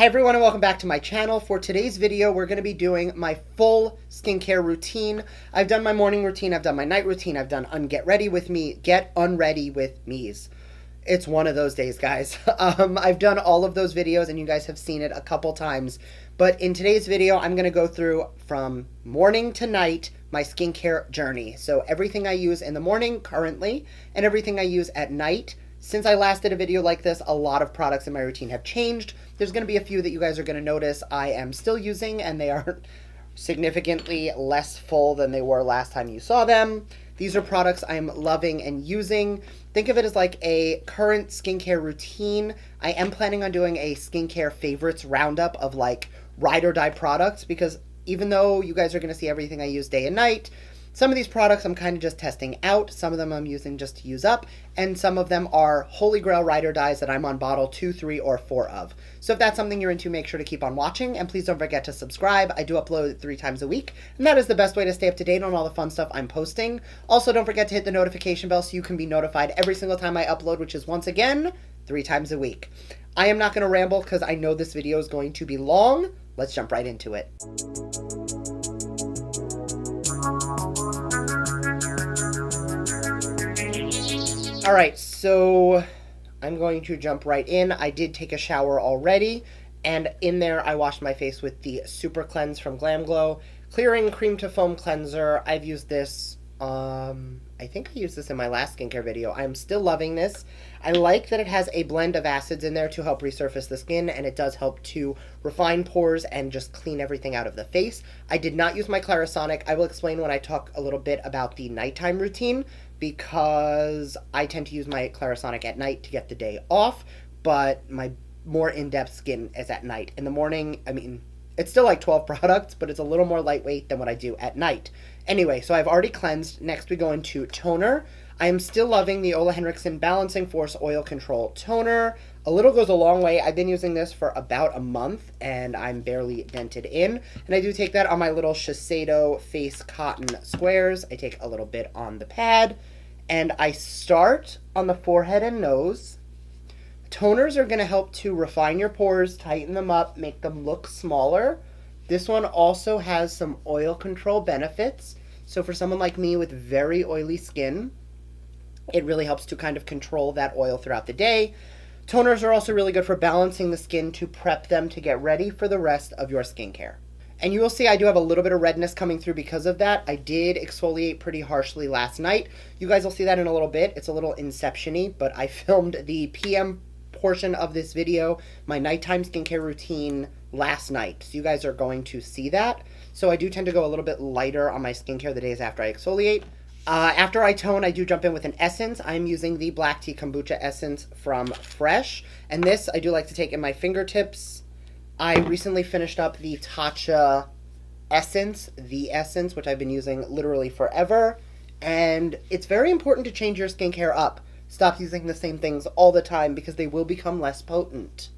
Hi everyone and welcome back to my channel. For today's video, we're going to be doing my full skincare routine. I've done my morning routine, I've done my night routine, I've done Get Unready with Me's. It's one of those days, guys. I've done all of those videos and you guys have seen it a couple times. But in today's video, I'm going to go through from morning to night my skincare journey. So everything I use in the morning currently and everything I use at night. Since I last did a video like this, a lot of products in my routine have changed. There's going to be a few that you guys are going to notice I am still using, and they are significantly less full than they were last time you saw them. These are products I'm loving and using. Think of it as like a current skincare routine. I am planning on doing a skincare favorites roundup of like ride or die products, because even though you guys are going to see everything I use day and night, some of these products I'm kind of just testing out. Some of them I'm using just to use up. And some of them are holy grail ride or dies that I'm on bottle 2, 3, or 4 of. So if that's something you're into, make sure to keep on watching. And please don't forget to subscribe. I do upload 3 times a week. And that is the best way to stay up to date on all the fun stuff I'm posting. Also, don't forget to hit the notification bell so you can be notified every single time I upload, which is once again 3 times a week. I am not going to ramble because I know this video is going to be long. Let's jump right into it. Alright, so I'm going to jump right in. I did take a shower already, and in there I washed my face with the Super Cleanse from Glam Clearing Cream to Foam Cleanser. I've used this, I think I used this in my last skincare video. I'm still loving this. I like that it has a blend of acids in there to help resurface the skin, and it does help to refine pores and just clean everything out of the face. I did not use my Clarisonic. I will explain when I talk a little bit about the nighttime routine, because I tend to use my Clarisonic at night to get the day off, but my more in-depth skin is at night. In the morning, I mean, it's still like 12 products, but it's a little more lightweight than what I do at night. Anyway, so I've already cleansed. Next we go into toner. I am still loving the Ole Henriksen Balancing Force Oil Control Toner. A little goes a long way. I've been using this for about a month, and I'm barely dented in. And I do take that on my little Shiseido Face Cotton Squares. I take a little bit on the pad, and I start on the forehead and nose. Toners are going to help to refine your pores, tighten them up, make them look smaller. This one also has some oil control benefits. So for someone like me with very oily skin, it really helps to kind of control that oil throughout the day. Toners are also really good for balancing the skin to prep them to get ready for the rest of your skincare. And you will see I do have a little bit of redness coming through because of that. I did exfoliate pretty harshly last night. You guys will see that in a little bit. It's a little inception-y, but I filmed the PM portion of this video, my nighttime skincare routine, last night. So you guys are going to see that. So I do tend to go a little bit lighter on my skincare the days after I exfoliate. After I tone, I do jump in with an essence. I'm using the Black Tea Kombucha Essence from Fresh. And this I do like to take in my fingertips. I recently finished up the Tatcha Essence, which I've been using literally forever. And it's very important to change your skincare up. Stop using the same things all the time because they will become less potent.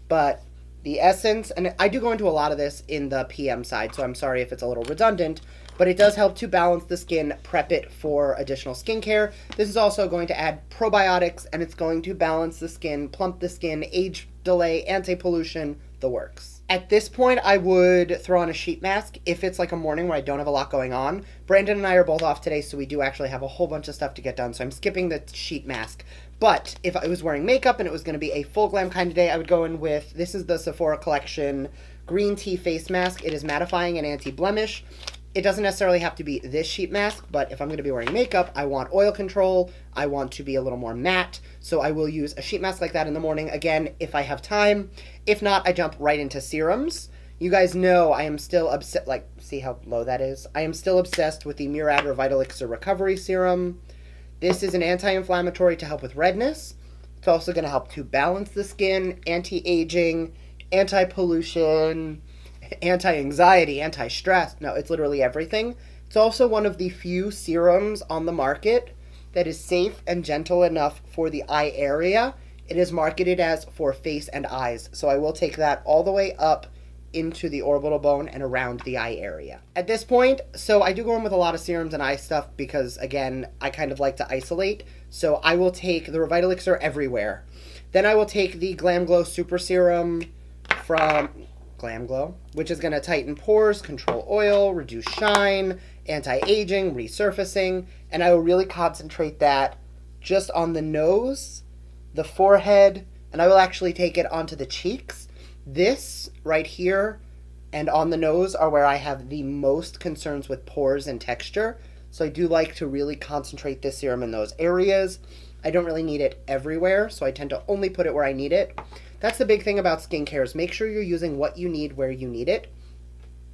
But the essence, and I do go into a lot of this in the PM side, so I'm sorry if it's a little redundant, but it does help to balance the skin, prep it for additional skincare. This is also going to add probiotics, and it's going to balance the skin, plump the skin, age delay, anti-pollution, the works. At this point, I would throw on a sheet mask if it's like a morning where I don't have a lot going on. Brandon and I are both off today, so we do actually have a whole bunch of stuff to get done, so I'm skipping the sheet mask. But if I was wearing makeup and it was going to be a full glam kind of day, I would go in with, this is the Sephora Collection Green Tea Face Mask. It is mattifying and anti-blemish. It doesn't necessarily have to be this sheet mask, but if I'm going to be wearing makeup, I want oil control. I want to be a little more matte, so I will use a sheet mask like that in the morning, again, if I have time. If not, I jump right into serums. You guys know I am still obsessed, like, see how low that is? I am still obsessed with the Murad Revitalaxir Recovery Serum. This is an anti-inflammatory to help with redness. It's also going to help to balance the skin, anti-aging, anti-pollution, anti-anxiety, anti-stress. No, it's literally everything. It's also one of the few serums on the market that is safe and gentle enough for the eye area. It is marketed as for face and eyes. So I will take that all the way up into the orbital bone and around the eye area. At this point, so I do go in with a lot of serums and eye stuff because, again, I kind of like to isolate. So I will take the Revitalaxir everywhere. Then I will take the Glam Glow Super Serum from Glam Glow, which is going to tighten pores, control oil, reduce shine, anti-aging, resurfacing, and I will really concentrate that just on the nose, the forehead, and I will actually take it onto the cheeks. This right here and on the nose are where I have the most concerns with pores and texture, so I do like to really concentrate this serum in those areas. I don't really need it everywhere, so I tend to only put it where I need it. That's the big thing about skincare, is make sure you're using what you need where you need it.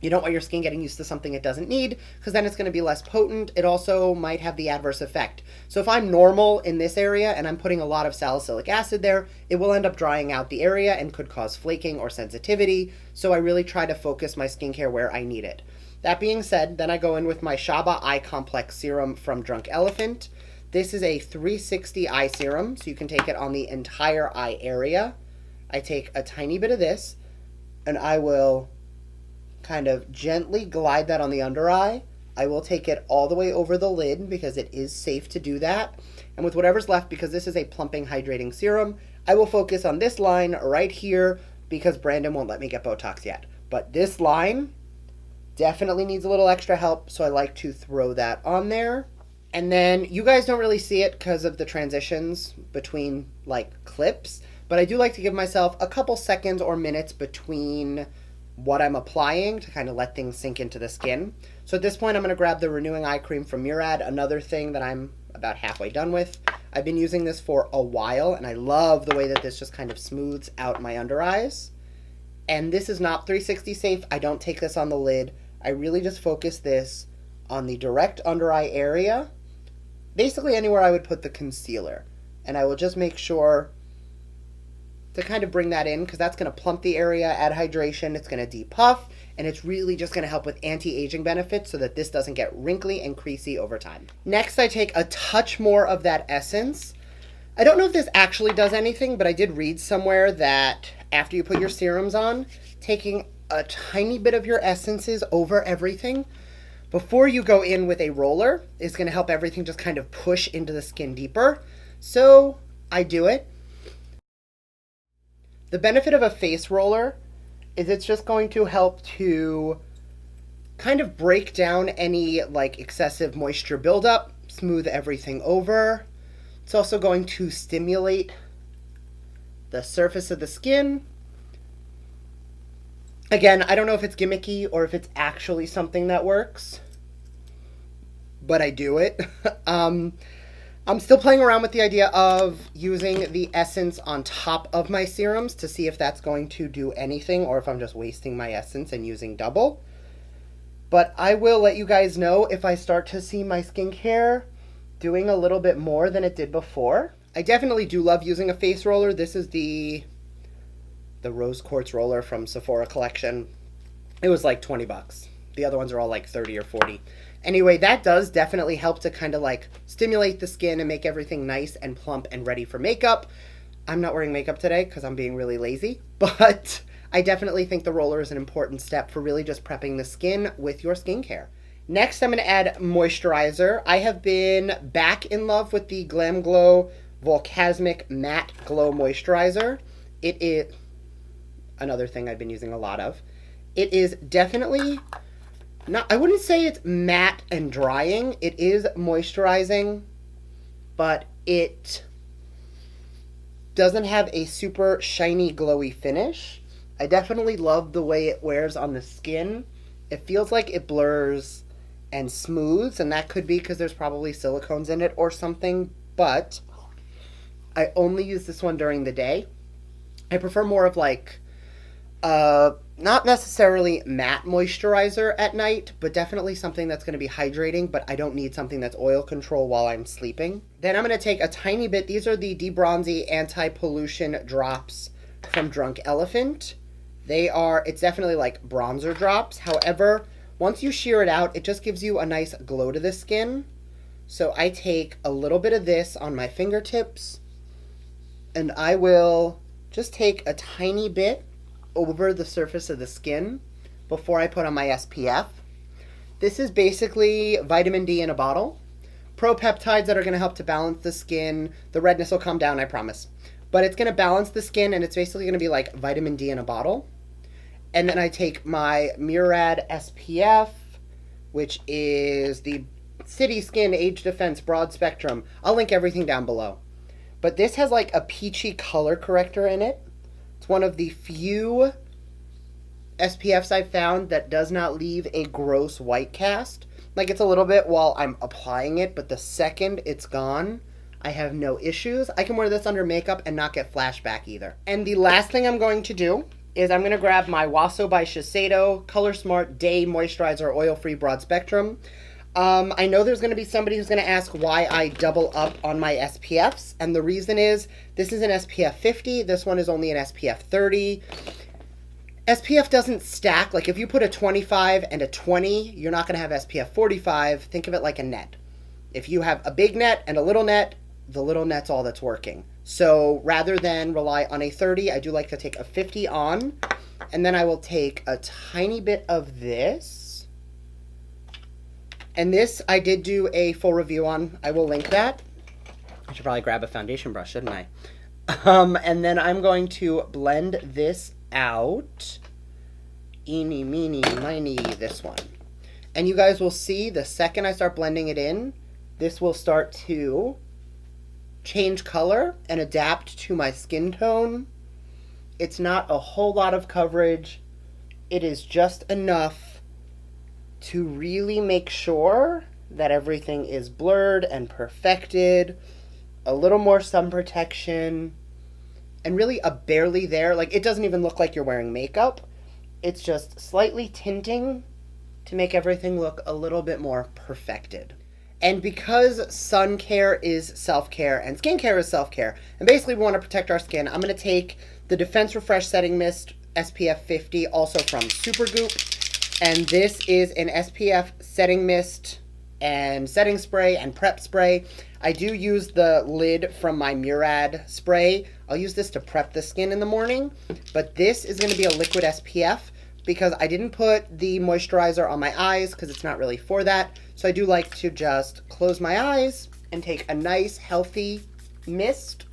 You don't want your skin getting used to something it doesn't need, because then it's going to be less potent. It also might have the adverse effect. So if I'm normal in this area and I'm putting a lot of salicylic acid there, it will end up drying out the area and could cause flaking or sensitivity. So I really try to focus my skincare where I need it. That being said, then I go in with my Shaba Eye Complex Serum from Drunk Elephant. This is a 360 eye serum, so you can take it on the entire eye area. I take a tiny bit of this, and I will kind of gently glide that on the under eye. I will take it all the way over the lid because it is safe to do that. And with whatever's left, because this is a plumping, hydrating serum, I will focus on this line right here because Brandon won't let me get Botox yet. But this line definitely needs a little extra help, so I like to throw that on there. And then you guys don't really see it because of the transitions between like clips, but I do like to give myself a couple seconds or minutes between what I'm applying to kind of let things sink into the skin. So at this point, I'm going to grab the Renewing Eye Cream from Murad, another thing that I'm about halfway done with. I've been using this for a while, and I love the way that this just kind of smooths out my under eyes. And this is not 360 safe. I don't take this on the lid. I really just focus this on the direct under eye area, basically anywhere I would put the concealer. And I will just make sure to kind of bring that in, because that's going to plump the area, add hydration, it's going to depuff, and it's really just going to help with anti-aging benefits so that this doesn't get wrinkly and creasy over time. Next, I take a touch more of that essence. I don't know if this actually does anything, but I did read somewhere that after you put your serums on, taking a tiny bit of your essences over everything before you go in with a roller is going to help everything just kind of push into the skin deeper. So I do it. The benefit of a face roller is it's just going to help to kind of break down any like excessive moisture buildup, smooth everything over. It's also going to stimulate the surface of the skin. Again, I don't know if it's gimmicky or if it's actually something that works, but I do it. I'm still playing around with the idea of using the essence on top of my serums to see if that's going to do anything or if I'm just wasting my essence and using double. But I will let you guys know if I start to see my skincare doing a little bit more than it did before. I definitely do love using a face roller. This is the Rose Quartz roller from Sephora collection. It was like 20 bucks. The other ones are all like 30 or 40. Anyway, that does definitely help to kind of like stimulate the skin and make everything nice and plump and ready for makeup. I'm not wearing makeup today because I'm being really lazy, but I definitely think the roller is an important step for really just prepping the skin with your skincare. Next, I'm going to add moisturizer. I have been back in love with the Glam Glow Volcasmic Matte Glow Moisturizer. It is another thing I've been using a lot of. It is definitely I wouldn't say it's matte and drying. It is moisturizing, but it doesn't have a super shiny, glowy finish. I definitely love the way it wears on the skin. It feels like it blurs and smooths, and that could be because there's probably silicones in it or something, but I only use this one during the day. I prefer more of like not necessarily matte moisturizer at night, but definitely something that's going to be hydrating, but I don't need something that's oil control while I'm sleeping. Then I'm going to take a tiny bit. These are the Debronzy Anti-Pollution Drops from Drunk Elephant. It's definitely like bronzer drops. However, once you shear it out, it just gives you a nice glow to the skin. So I take a little bit of this on my fingertips, and I will just take a tiny bit over the surface of the skin before I put on my SPF. This is basically vitamin D in a bottle. Pro-peptides that are going to help to balance the skin. The redness will come down, I promise. But it's going to balance the skin, and it's basically going to be like vitamin D in a bottle. And then I take my Murad SPF, which is the City Skin Age Defense Broad Spectrum. I'll link everything down below. But this has like a peachy color corrector in it. It's one of the few SPFs I've found that does not leave a gross white cast. Like, it's a little bit while I'm applying it, but the second it's gone, I have no issues. I can wear this under makeup and not get flashback either. And the last thing I'm going to do is I'm going to grab my Waso by Shiseido Color Smart Day Moisturizer Oil-Free Broad Spectrum. I know there's going to be somebody who's going to ask why I double up on my SPFs, and the reason is this is an SPF 50, this one is only an SPF 30. SPF doesn't stack. Like, if you put a 25 and a 20, you're not going to have SPF 45. Think of it like a net. If you have a big net and a little net, the little net's all that's working. So rather than rely on a 30, I do like to take a 50 on, and then I will take a tiny bit of this. And this I did do a full review on. I will link that. I should probably grab a foundation brush, shouldn't I? And then I'm going to blend this out. Eeny, meeny, miny, this one. And you guys will see the second I start blending it in, this will start to change color and adapt to my skin tone. It's not a whole lot of coverage. It is just enough to really make sure that everything is blurred and perfected. A little more sun protection. And really a barely there. Like, it doesn't even look like you're wearing makeup. It's just slightly tinting to make everything look a little bit more perfected. And because sun care is self-care and skincare is self-care, and basically we want to protect our skin, I'm going to take the Defense Refresh Setting Mist SPF 50, also from Supergoop. And this is an SPF setting mist and setting spray and prep spray. I do use the lid from my Murad spray. I'll use this to prep the skin in the morning, but this is going to be a liquid SPF because I didn't put the moisturizer on my eyes because it's not really for that. So I do like to just close my eyes and take a nice healthy mist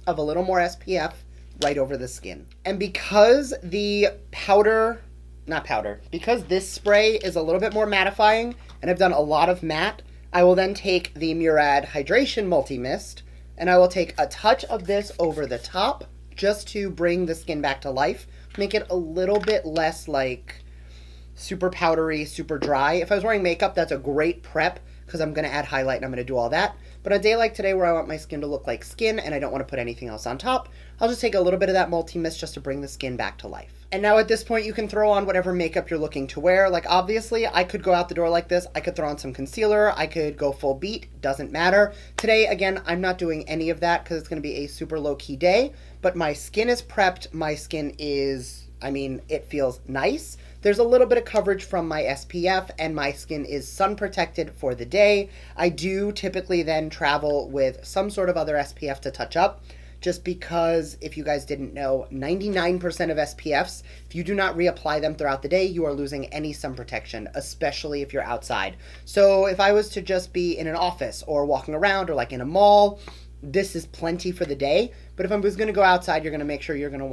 of a little more SPF right over the skin. And because the because this spray is a little bit more mattifying and I've done a lot of matte, I will then take the Murad Hydration Multi-Mist and I will take a touch of this over the top just to bring the skin back to life, make it a little bit less like super powdery, super dry. If I was wearing makeup, that's a great prep because I'm going to add highlight and I'm going to do all that. But on a day like today where I want my skin to look like skin and I don't want to put anything else on top, I'll just take a little bit of that multi-mist just to bring the skin back to life. And now at this point, you can throw on whatever makeup you're looking to wear. Like, obviously, I could go out the door like this. I could throw on some concealer. I could go full beat. Doesn't matter. Today, again, I'm not doing any of that because it's going to be a super low-key day. But my skin is prepped. My skin is, it feels nice. There's a little bit of coverage from my SPF, and my skin is sun protected for the day. I do typically then travel with some sort of other SPF to touch up. Just because, if you guys didn't know, 99% of SPFs, if you do not reapply them throughout the day, you are losing any sun protection, especially if you're outside. So if I was to just be in an office or walking around or like in a mall, this is plenty for the day. But if I was going to go outside, you're going to make sure you're going to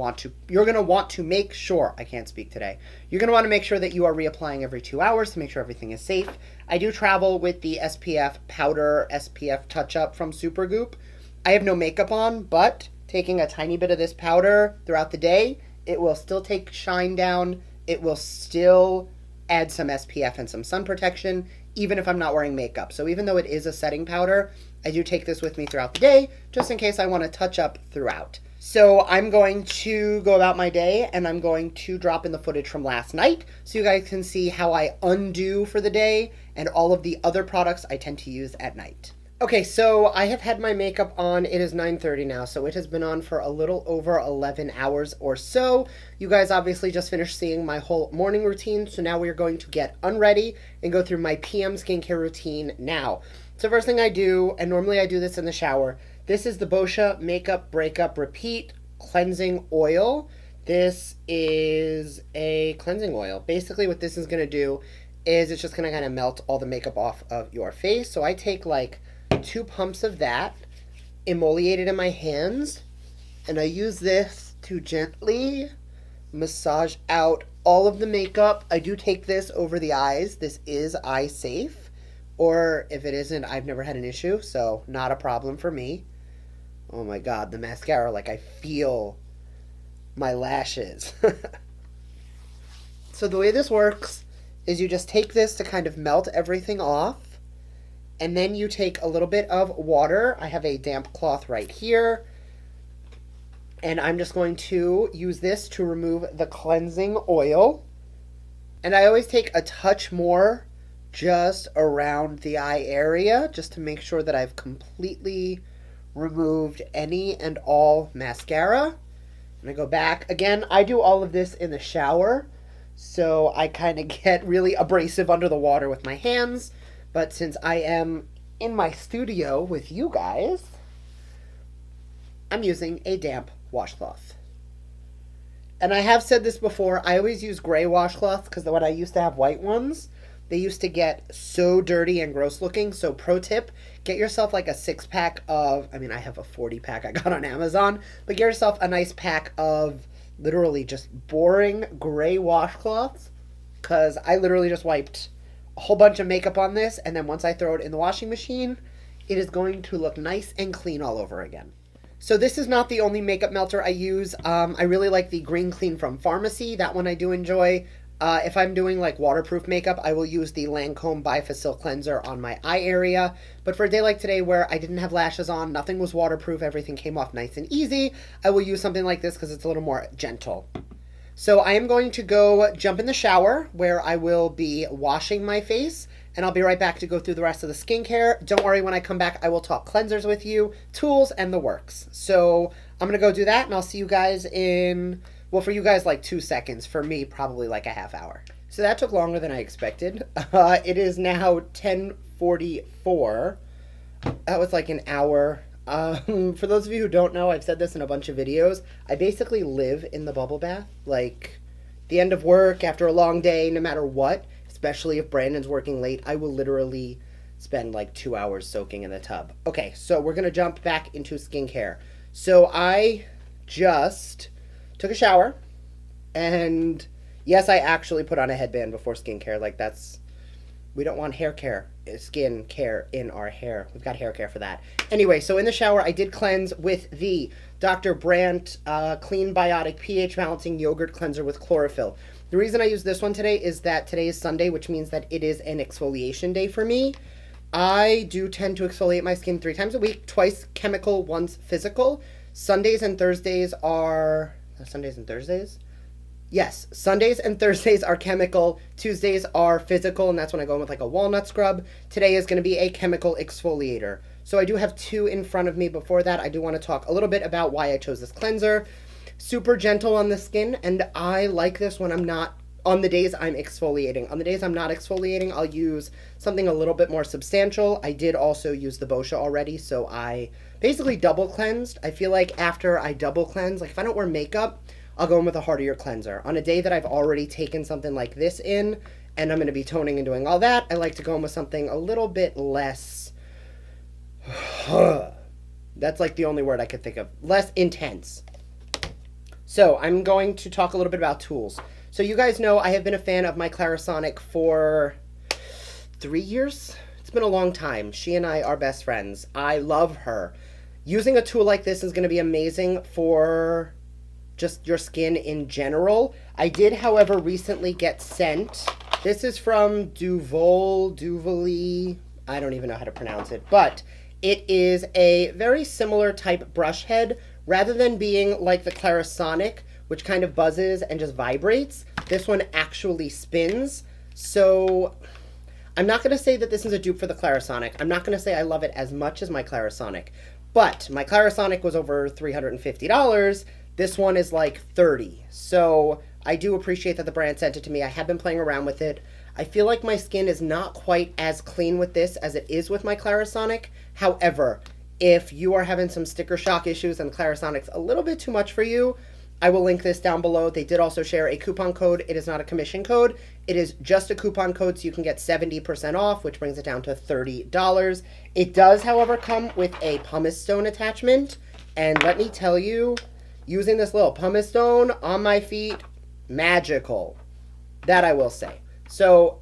want to make sure, I can't speak today, you're going to want to make sure that you are reapplying every 2 hours to make sure everything is safe. I do travel with the SPF powder SPF touch-up from Supergoop. I have no makeup on, but taking a tiny bit of this powder throughout the day, it will still take shine down. It will still add some SPF and some sun protection, even if I'm not wearing makeup. So even though it is a setting powder, I do take this with me throughout the day, just in case I want to touch up throughout. So I'm going to go about my day, and I'm going to drop in the footage from last night, so you guys can see how I undo for the day, and all of the other products I tend to use at night. Okay, so I have had my makeup on. It is 9:30 now, so it has been on for a little over 11 hours or so. You guys obviously just finished seeing my whole morning routine, so now we are going to get unready and go through my PM skincare routine now. So first thing I do, and normally I do this in the shower, this is the Boscia Makeup Breakup Repeat Cleansing Oil. This is a cleansing oil. Basically what this is going to do is it's just going to kind of melt all the makeup off of your face. So I take like 2 pumps of that, emoliate it in my hands, and I use this to gently massage out all of the makeup. I do take this over the eyes. This is eye safe. Or if it isn't, I've never had an issue, so not a problem for me. Oh my god, the mascara, like I feel my lashes. So the way this works is you just take this to kind of melt everything off, and then you take a little bit of water. I have a damp cloth right here, and I'm just going to use this to remove the cleansing oil. And I always take a touch more just around the eye area, just to make sure that I've completely removed any and all mascara. And I go back. Again, I do all of this in the shower, so I kind of get really abrasive under the water with my hands. But since I am in my studio with you guys, I'm using a damp washcloth. And I have said this before, I always use gray washcloths because when I used to have white ones, they used to get so dirty and gross looking. So pro tip, get yourself like a 6-pack of, I mean, I have a 40-pack I got on Amazon, but get yourself a nice pack of literally just boring gray washcloths, because I literally just wiped a whole bunch of makeup on this, and then once I throw it in the washing machine, it is going to look nice and clean all over again. So this is not the only makeup melter I use. I really like the Green Clean from Pharmacy. That one I do enjoy. If I'm doing like waterproof makeup, I will use the Lancome Bifacil Cleanser on my eye area. But for a day like today where I didn't have lashes on, nothing was waterproof, everything came off nice and easy, I will use something like this because it's a little more gentle. So I am going to go jump in the shower where I will be washing my face, and I'll be right back to go through the rest of the skincare. Don't worry, when I come back, I will talk cleansers with you, tools, and the works. So I'm going to go do that, and I'll see you guys in... well, for you guys, like 2 seconds. For me, probably like a half hour. So that took longer than I expected. It is now 10:44. That was like an hour. For those of you who don't know, I've said this in a bunch of videos. I basically live in the bubble bath. Like, the end of work, after a long day, no matter what, especially if Brandon's working late, I will literally spend like 2 hours soaking in the tub. Okay, so we're going to jump back into skincare. So I just... took a shower, and yes, I actually put on a headband before skincare. Like, that's, we don't want hair care, skin care in our hair. We've got hair care for that. Anyway, so in the shower, I did cleanse with the Dr. Brandt Clean Biotic pH Balancing Yogurt Cleanser with Chlorophyll. The reason I use this one today is that today is Sunday, which means that it is an exfoliation day for me. I do tend to exfoliate my skin 3 times a week, twice chemical, once physical. Sundays and Thursdays are... Sundays and Thursdays? Yes, Sundays and Thursdays are chemical, Tuesdays are physical, and that's when I go in with like a walnut scrub. Today is going to be a chemical exfoliator. So I do have 2 in front of me. Before that, I do want to talk a little bit about why I chose this cleanser. Super gentle on the skin, and I like this when I'm not, on the days I'm exfoliating. On the days I'm not exfoliating, I'll use something a little bit more substantial. I did also use the Boscia already, so I basically double cleansed. I feel like after I double cleanse, like if I don't wear makeup, I'll go in with a heartier cleanser. On a day that I've already taken something like this in, and I'm going to be toning and doing all that, I like to go in with something a little bit less... that's like the only word I could think of. Less intense. So I'm going to talk a little bit about tools. So you guys know I have been a fan of my Clarisonic for 3 years. It's been a long time. She and I are best friends. I love her. Using a tool like this is going to be amazing for just your skin in general. I did, however, recently get sent. This is from Duvolle. I don't even know how to pronounce it, but it is a very similar type brush head. Rather than being like the Clarisonic, which kind of buzzes and just vibrates, this one actually spins. So I'm not going to say that this is a dupe for the Clarisonic. I'm not going to say I love it as much as my Clarisonic. But my Clarisonic was over $350. This one is like $30. So I do appreciate that the brand sent it to me. I have been playing around with it. I feel like my skin is not quite as clean with this as it is with my Clarisonic. However, if you are having some sticker shock issues and Clarisonic's a little bit too much for you, I will link this down below. They did also share a coupon code. It is not a commission code. It is just a coupon code, so you can get 70% off, which brings it down to $30. It does, however, come with a pumice stone attachment. And let me tell you, using this little pumice stone on my feet, magical. That I will say. So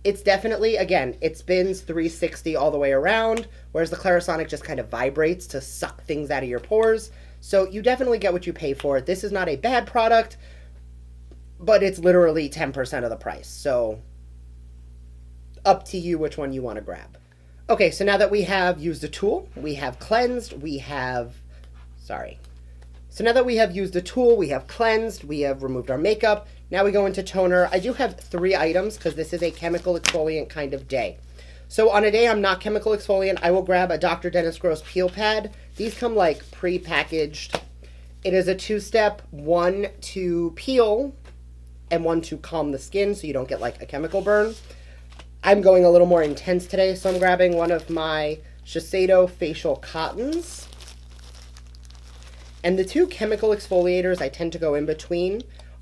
it's definitely, again, it spins 360 all the way around, whereas the Clarisonic just kind of vibrates to suck things out of your pores. So you definitely get what you pay for. This is not a bad product, but it's literally 10% of the price. So up to you which one you want to grab. Okay, so now that we have used a tool, we have cleansed, So now that we have used a tool, we have cleansed, we have removed our makeup, now we go into toner. I do have 3 items because this is a chemical exfoliant kind of day. So on a day I'm not chemical exfoliant, I will grab a Dr. Dennis Gross peel pad. These come like pre-packaged. It is a 2-step, 1 to peel and 1 to calm the skin so you don't get like a chemical burn. I'm going a little more intense today, so I'm grabbing one of my Shiseido facial cottons. And the 2 chemical exfoliators I tend to go in between.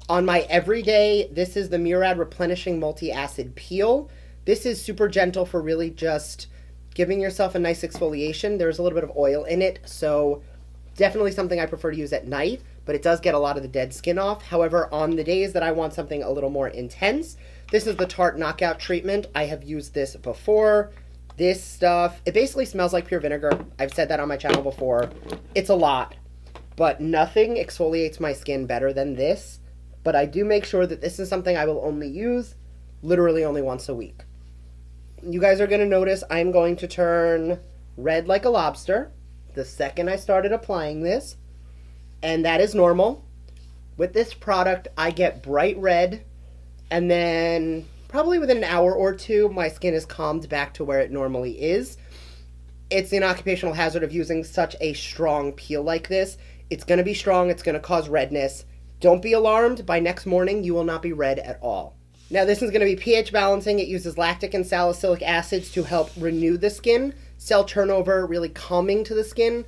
On my everyday, this is the Murad Replenishing Multi-Acid Peel. This is super gentle for really just giving yourself a nice exfoliation. There's a little bit of oil in it, so definitely something I prefer to use at night, but it does get a lot of the dead skin off. However, on the days that I want something a little more intense, this is the Tarte Knockout Treatment. I have used this before. This stuff, it basically smells like pure vinegar. I've said that on my channel before. It's a lot, but nothing exfoliates my skin better than this. But I do make sure that this is something I will only use literally only once a week. You guys are going to notice I'm going to turn red like a lobster the second I started applying this. And that is normal. With this product, I get bright red, and then probably within an hour or 2, my skin is calmed back to where it normally is. It's an occupational hazard of using such a strong peel like this. It's going to be strong. It's going to cause redness. Don't be alarmed. By next morning, you will not be red at all. Now, this is going to be pH balancing. It uses lactic and salicylic acids to help renew the skin, cell turnover, really calming to the skin,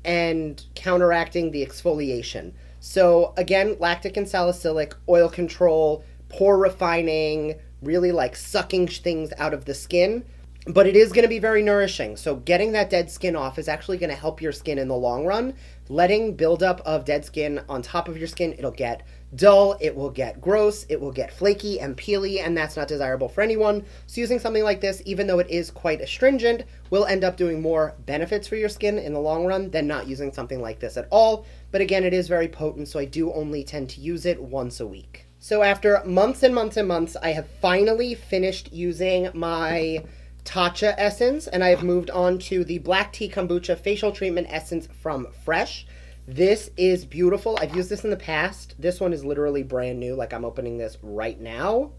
and counteracting the exfoliation. So, again, lactic and salicylic, oil control, pore refining, really like sucking things out of the skin. But it is going to be very nourishing. So getting that dead skin off is actually going to help your skin in the long run. Letting buildup of dead skin on top of your skin, it'll get dull, it will get gross, it will get flaky and peely, and that's not desirable for anyone. So using something like this, even though it is quite astringent, will end up doing more benefits for your skin in the long run than not using something like this at all. But again, it is very potent, so I do only tend to use it once a week. So after months and months and months, I have finally finished using my Tatcha essence, and I have moved on to the Black Tea Kombucha Facial Treatment Essence from Fresh. This is beautiful. I've used this in the past. This one is literally brand new. Like, I'm opening this right now.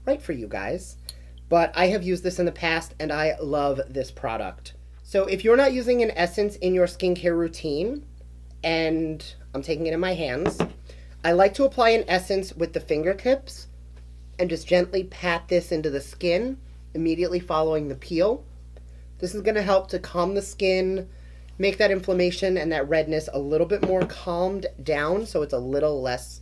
Right for you guys. But I have used this in the past, and I love this product. So if you're not using an essence in your skincare routine, and I'm taking it in my hands, I like to apply an essence with the fingertips and just gently pat this into the skin immediately following the peel. This is going to help to calm the skin, make that inflammation and that redness a little bit more calmed down so it's a little less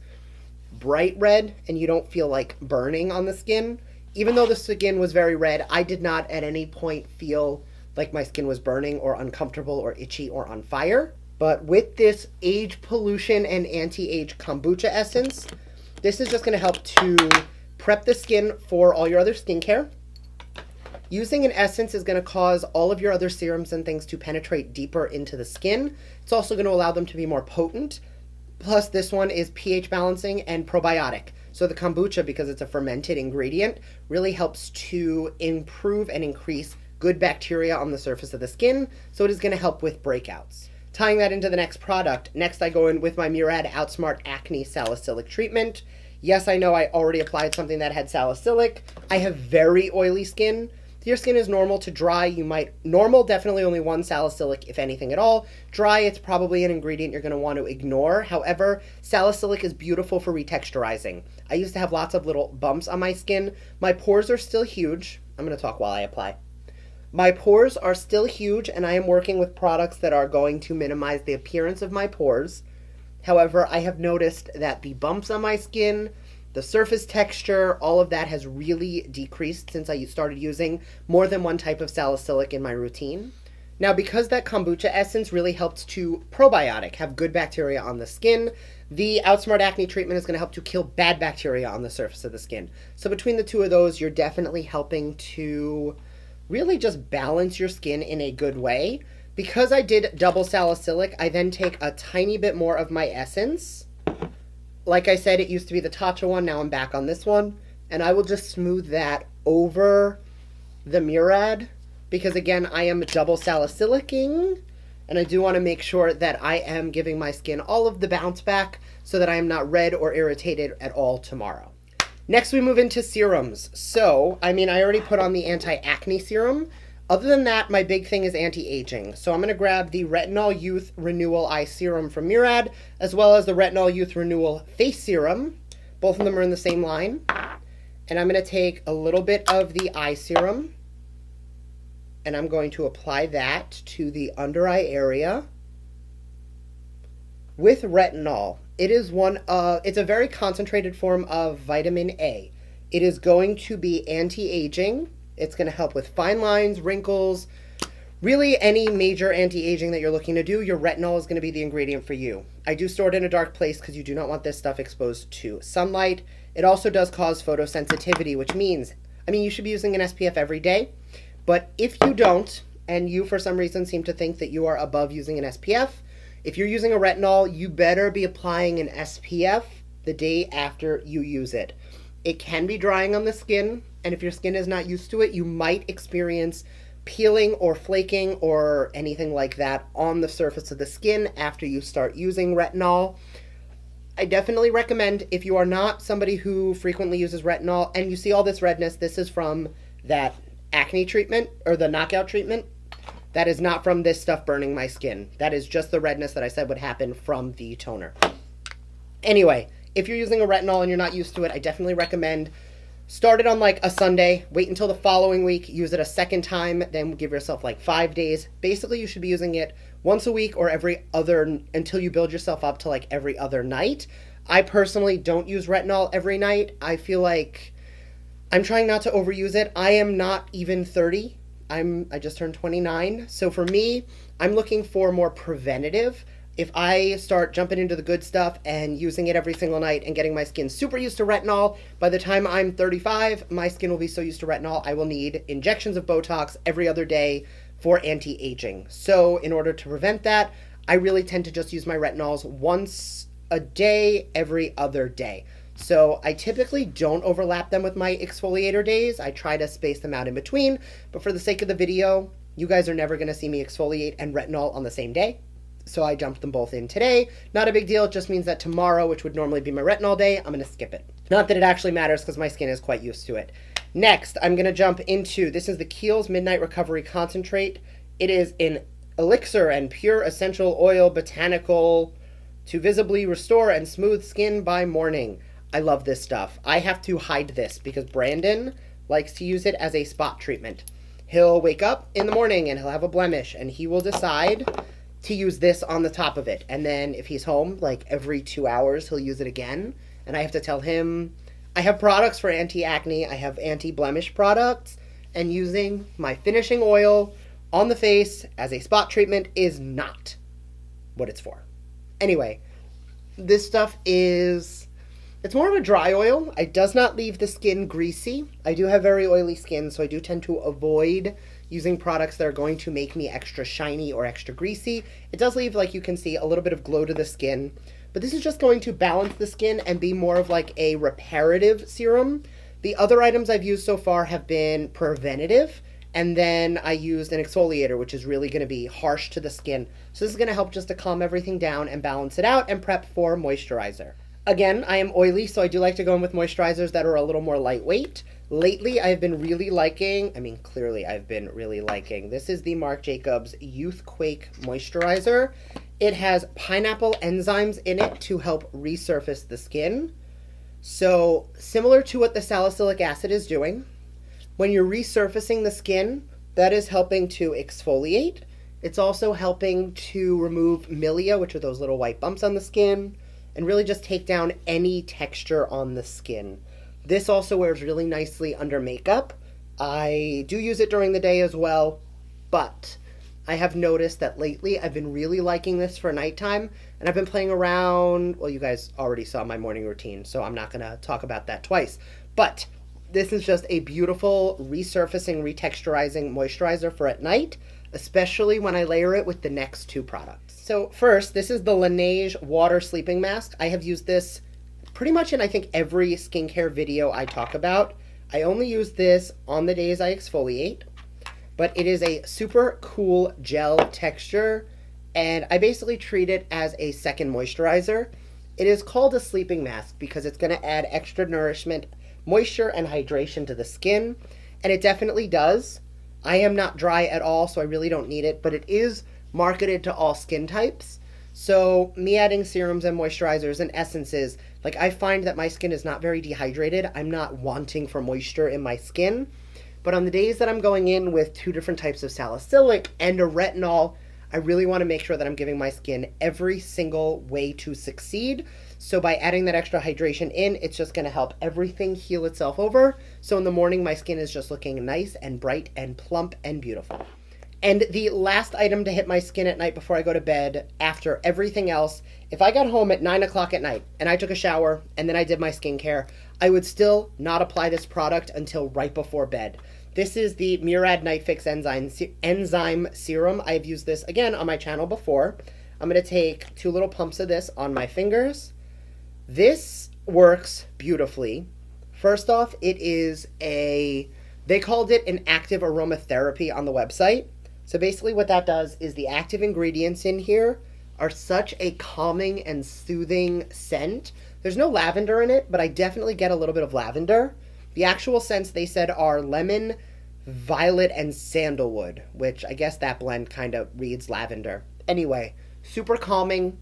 bright red and you don't feel like burning on the skin. Even though the skin was very red, I did not at any point feel like my skin was burning or uncomfortable or itchy or on fire. But with this age pollution and anti-age kombucha essence, this is just going to help to prep the skin for all your other skincare. Using an essence is going to cause all of your other serums and things to penetrate deeper into the skin. It's also going to allow them to be more potent. Plus, this one is pH balancing and probiotic. So the kombucha, because it's a fermented ingredient, really helps to improve and increase good bacteria on the surface of the skin. So it is going to help with breakouts. Tying that into the next product, next I go in with my Murad Outsmart Acne Salicylic Treatment. Yes, I know I already applied something that had salicylic. I have very oily skin. If your skin is normal to dry, normal, definitely only 1 salicylic, if anything at all. Dry, it's probably an ingredient you're going to want to ignore. However, salicylic is beautiful for retexturizing. I used to have lots of little bumps on my skin. My pores are still huge. I'm going to talk while I apply. My pores are still huge, and I am working with products that are going to minimize the appearance of my pores. However, I have noticed that the bumps on my skin, the surface texture, all of that has really decreased since I started using more than one type of salicylic in my routine. Now, because that kombucha essence really helps to probiotic, have good bacteria on the skin, The Outsmart Acne treatment is going to help to kill bad bacteria on the surface of the skin. So between the two of those, you're definitely helping to really just balance your skin in a good way. Because I did double salicylic, I then take a tiny bit more of my essence. Like I said, it used to be the Tatcha one, now I'm back on this one. And I will just smooth that over the Murad, because again, I am double salicylicing, and I do want to make sure that I am giving my skin all of the bounce back so that I am not red or irritated at all tomorrow. Next, we move into serums. So, I already put on the anti-acne serum. Other than that, my big thing is anti-aging. So I'm going to grab the Retinol Youth Renewal Eye Serum from Murad, as well as the Retinol Youth Renewal Face Serum. Both of them are in the same line. And I'm going to take a little bit of the eye serum, and I'm going to apply that to the under eye area with retinol. It is it's a very concentrated form of vitamin A. It is going to be anti-aging. It's going to help with fine lines, wrinkles, really any major anti-aging that you're looking to do. Your retinol is going to be the ingredient for you. I do store it in a dark place because you do not want this stuff exposed to sunlight. It also does cause photosensitivity, which means, you should be using an SPF every day. But if you don't, and you for some reason seem to think that you are above using an SPF, if you're using a retinol, you better be applying an SPF the day after you use it. It can be drying on the skin, and if your skin is not used to it, you might experience peeling or flaking or anything like that on the surface of the skin after you start using retinol. I definitely recommend, if you are not somebody who frequently uses retinol and you see all this redness, this is from that acne treatment or the knockout treatment. That is not from this stuff burning my skin. That is just the redness that I said would happen from the toner. Anyway, if you're using a retinol and you're not used to it, I definitely recommend start it on like a Sunday, wait until the following week, use it a second time, then give yourself like 5 days. Basically, you should be using it once a week or every other, until you build yourself up to like every other night. I personally don't use retinol every night. I feel like I'm trying not to overuse it. I am not even 30. I just turned 29. So for me, I'm looking for more preventative. If I start jumping into the good stuff and using it every single night and getting my skin super used to retinol, by the time I'm 35, my skin will be so used to retinol, I will need injections of Botox every other day for anti-aging. So in order to prevent that, I really tend to just use my retinols once a day, every other day. So I typically don't overlap them with my exfoliator days. I try to space them out in between, but for the sake of the video, you guys are never going to see me exfoliate and retinol on the same day. So I dumped them both in today. Not a big deal. It just means that tomorrow, which would normally be my retinol day, I'm going to skip it. Not that it actually matters because my skin is quite used to it. Next, I'm going to jump into, this is the Kiehl's Midnight Recovery Concentrate. It is an elixir and pure essential oil botanical to visibly restore and smooth skin by morning. I love this stuff. I have to hide this because Brandon likes to use it as a spot treatment. He'll wake up in the morning and he'll have a blemish and he will decide to use this on the top of it. And then if he's home, like every 2 hours, he'll use it again. And I have to tell him, I have products for anti-acne, I have anti-blemish products, and using my finishing oil on the face as a spot treatment is not what it's for. Anyway, this stuff is, it's more of a dry oil. It does not leave the skin greasy. I do have very oily skin, so I do tend to avoid using products that are going to make me extra shiny or extra greasy. It does leave, like you can see, a little bit of glow to the skin, but this is just going to balance the skin and be more of like a reparative serum. The other items I've used so far have been preventative, and then I used an exfoliator, which is really going to be harsh to the skin. So this is going to help just to calm everything down and balance it out and prep for moisturizer. Again, I am oily, so I do like to go in with moisturizers that are a little more lightweight. Lately, I've been really liking, clearly I've been really liking, this is the Marc Jacobs Youthquake Moisturizer. It has pineapple enzymes in it to help resurface the skin. So, similar to what the salicylic acid is doing, when you're resurfacing the skin, that is helping to exfoliate. It's also helping to remove milia, which are those little white bumps on the skin, and really just take down any texture on the skin. This also wears really nicely under makeup. I do use it during the day as well, but I have noticed that lately I've been really liking this for nighttime, and I've been playing around. Well, you guys already saw my morning routine, so I'm not going to talk about that twice. But this is just a beautiful resurfacing, retexturizing moisturizer for at night, especially when I layer it with the next two products. So first, this is the Laneige Water Sleeping Mask. I have used this pretty much in, I think, every skincare video I talk about. I only use this on the days I exfoliate, but it is a super cool gel texture, and I basically treat it as a second moisturizer. It is called a sleeping mask because it's going to add extra nourishment, moisture, and hydration to the skin, and it definitely does. I am not dry at all, so I really don't need it, but it is marketed to all skin types. So me adding serums and moisturizers and essences, like I find that my skin is not very dehydrated. I'm not wanting for moisture in my skin. But on the days that I'm going in with 2 different types of salicylic and a retinol, I really want to make sure that I'm giving my skin every single way to succeed. So by adding that extra hydration in, it's just going to help everything heal itself over. So in the morning, my skin is just looking nice and bright and plump and beautiful. And the last item to hit my skin at night before I go to bed, after everything else, if I got home at 9 o'clock at night and I took a shower and then I did my skincare, I would still not apply this product until right before bed. This is the Murad Night Fix Enzyme Serum. I've used this, again, on my channel before. I'm going to take 2 little pumps of this on my fingers. This works beautifully. First off, it is they called it an active aromatherapy on the website. So basically what that does is the active ingredients in here are such a calming and soothing scent. There's no lavender in it, but I definitely get a little bit of lavender. The actual scents they said are lemon, violet, and sandalwood, which I guess that blend kind of reads lavender. Anyway, super calming,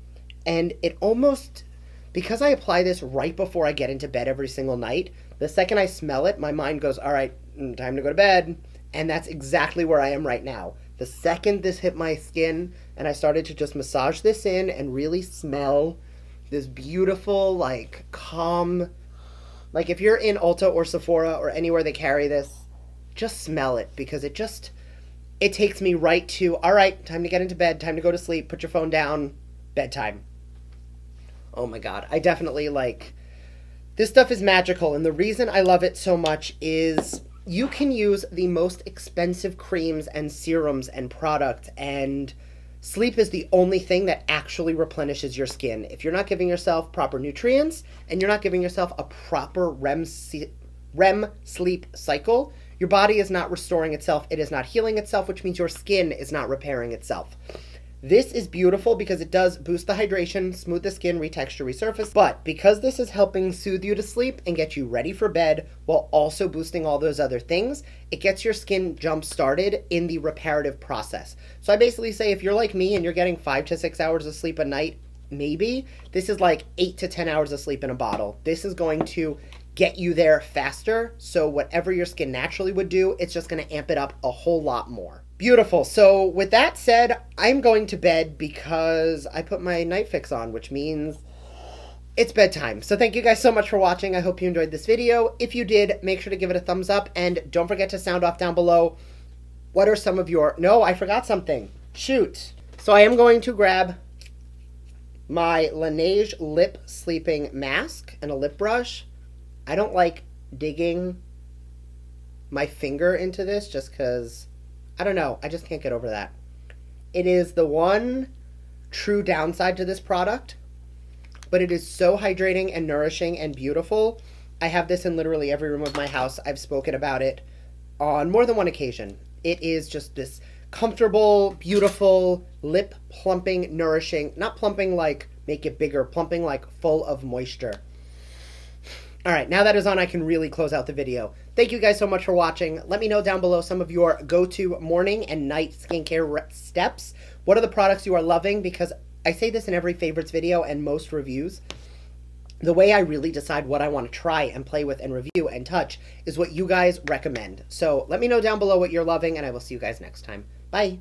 and it almost, because I apply this right before I get into bed every single night, the second I smell it, my mind goes, all right, time to go to bed, and that's exactly where I am right now. The second this hit my skin and I started to just massage this in and really smell this beautiful, like, calm, like if you're in Ulta or Sephora or anywhere they carry this, just smell it, because it takes me right to, all right, time to get into bed, time to go to sleep, put your phone down, bedtime. Oh my God, I definitely this stuff is magical, and the reason I love it so much is you can use the most expensive creams and serums and products, and sleep is the only thing that actually replenishes your skin. If you're not giving yourself proper nutrients and you're not giving yourself a proper REM sleep cycle, your body is not restoring itself. It is not healing itself, which means your skin is not repairing itself. This is beautiful because it does boost the hydration, smooth the skin, retexture, resurface. But because this is helping soothe you to sleep and get you ready for bed while also boosting all those other things, it gets your skin jump started in the reparative process. So I basically say if you're like me and you're getting 5 to 6 hours of sleep a night, maybe, this is like 8 to 10 hours of sleep in a bottle. This is going to get you there faster. So whatever your skin naturally would do, it's just going to amp it up a whole lot more. Beautiful. So with that said, I'm going to bed because I put my night fix on, which means it's bedtime. So thank you guys so much for watching. I hope you enjoyed this video. If you did, make sure to give it a thumbs up, and don't forget to sound off down below. What are some of your... No, I forgot something. Shoot. So I am going to grab my Laneige Lip Sleeping Mask and a lip brush. I don't like digging my finger into this just because... I don't know. I just can't get over that. It is the one true downside to this product, but it is so hydrating and nourishing and beautiful. I have this in literally every room of my house. I've spoken about it on more than one occasion. It is just this comfortable, beautiful, lip plumping, nourishing, not plumping like make it bigger, plumping like full of moisture. All right, now that is on, I can really close out the video. Thank you guys so much for watching. Let me know down below some of your go-to morning and night skincare steps. What are the products you are loving? Because I say this in every favorites video and most reviews. The way I really decide what I want to try and play with and review and touch is what you guys recommend. So let me know down below what you're loving, and I will see you guys next time. Bye.